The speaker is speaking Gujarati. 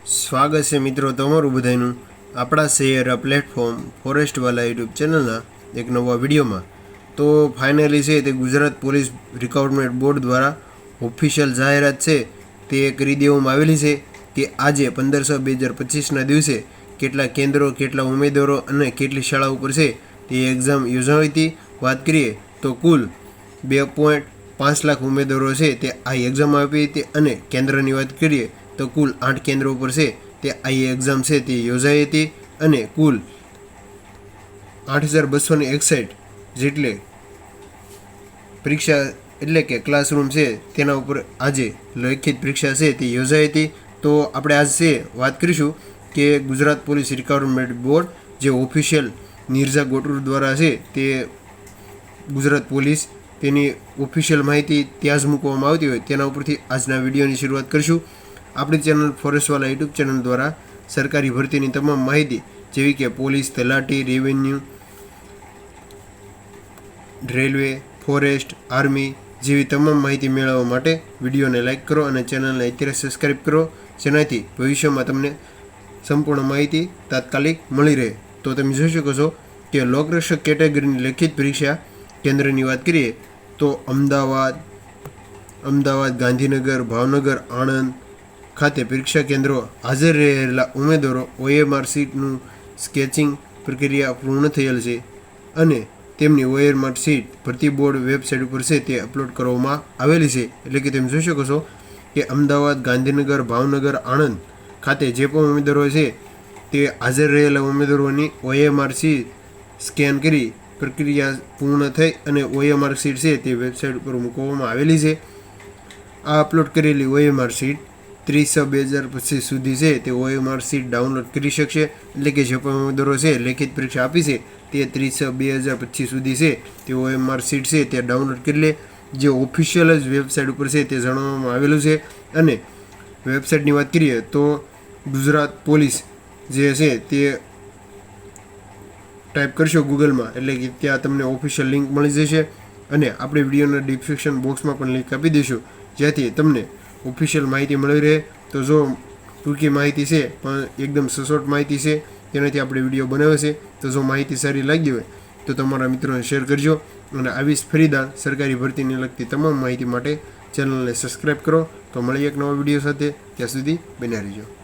સ્વાગત છે મિત્રો તમારું બધાનું આપણા શહેર પ્લેટફોર્મ ફોરેસ્ટવાલા યુટ્યુબ ચેનલના એક નવા વિડીયોમાં. તો ફાઇનલી છે તે ગુજરાત પોલીસ રિક્રુટમેન્ટ બોર્ડ દ્વારા ઓફિશિયલ જાહેરાત છે તે કરી દેવામાં આવેલી છે કે આજે 15/6/2025ના દિવસે કેટલા કેન્દ્રો, કેટલા ઉમેદવારો અને કેટલી શાળાઓ ઉપર છે તે એક્ઝામ યોજાઈ હતી. વાત કરીએ તો કુલ 2.5 લાખ ઉમેદવારો છે તે આ એક્ઝામ આપી હતી અને કેન્દ્રની વાત કરીએ તો કુલ 8 કેન્દ્રો પર છે તે આ એક્ઝામ છે તે યોજાઈ હતી અને કુલ 8,261 જેટલી પરીક્ષા એટલે કે ક્લાસરૂમ છે તેના ઉપર આજે લેખિત પરીક્ષા છે તે યોજાઈ હતી. તો આપણે આજ છે વાત કરીશું કે ગુજરાત પોલીસ રિક્રુટમેન્ટ બોર્ડ જે ઓફિશિયલ નિર્જા ગોટુર દ્વારા છે તે ગુજરાત પોલીસ તેની ઓફિશિયલ માહિતી ત્યાં જ મૂકવામાં આવતી હોય તેના ઉપરથી આજના વિડીયોની શરૂઆત કરીશું. આપણી ચેનલ ફોરેસ્ટવાલા યુટ્યુબ ચેનલ દ્વારા સરકારી ભરતીની તમામ માહિતી જેવી કે પોલીસ, તલાટી, રેવન્યુ, રેલવે, ફોરેસ્ટ, આર્મી જેવી તમામ માહિતી મેળવવા માટે વિડીયોને લાઇક કરો અને ચેનલને અત્યારે સબસ્ક્રાઈબ કરો, જેનાથી ભવિષ્યમાં તમને સંપૂર્ણ માહિતી તાત્કાલિક મળી રહે. તો તમે જોઈ શકો છો કે લોકરક્ષક કેટેગરીની લેખિત પરીક્ષા કેન્દ્રની વાત કરીએ તો અમદાવાદ, ગાંધીનગર, ભાવનગર, આણંદ ખાતે પરીક્ષા કેન્દ્રો હાજર રહેલા ઉમેદવારો OMR સીટનું સ્કેચિંગ પ્રક્રિયા પૂર્ણ થયેલ છે અને તેમની OMR સીટ ભરતી બોર્ડ વેબસાઇટ ઉપર છે તે અપલોડ કરવામાં આવેલી છે. એટલે કે તમે જોઈ શકો છો કે અમદાવાદ, ગાંધીનગર, ભાવનગર, આણંદ ખાતે જે પણ ઉમેદવારો છે તે હાજર રહેલા ઉમેદવારોની OMR સીટ સ્કેન કરી પ્રક્રિયા પૂર્ણ થઈ અને OMR સીટ છે તે વેબસાઇટ ઉપર મૂકવામાં આવેલી છે. આ અપલોડ કરેલી OMR સીટ 30/6/2025 સુધી છે તે OMR સીટ ડાઉનલોડ કરી શકશે. એટલે કે જે પણ ઉમેદવારો છે લેખિત પરીક્ષા આપી છે તે 30/6/2025 સુધી છે તે OMR સીટ છે તે ડાઉનલોડ કરી લે, જે ઓફિશિયલ જ વેબસાઇટ ઉપર છે તે જણાવવામાં આવેલું છે. અને વેબસાઇટની વાત કરીએ તો ગુજરાત પોલીસ જે છે તે ટાઈપ કરશો ગૂગલમાં એટલે કે ત્યાં તમને ઓફિશિયલ લિંક મળી જશે અને આપણે વિડીયોના ડિસ્ક્રિપ્શન બોક્સમાં પણ લિંક આપી દઈશું જેથી તમને ઓફિશિયલ માહિતી મળી રહે. તો જો ટૂંકી માહિતી છે પણ એકદમ સચોટ માહિતી છે તેનાથી આપણે વિડીયો બનાવ્યો છે. તો જો માહિતી સારી લાગી હોય તો તમારા મિત્રોને શેર કરજો અને આવી જ ફરીદાર સરકારી ભરતીને લગતી તમામ માહિતી માટે ચેનલને સબસ્ક્રાઈબ કરો. તો મળીએ એક નવા વિડીયો સાથે, ત્યાં સુધી બન્યા રહેજો.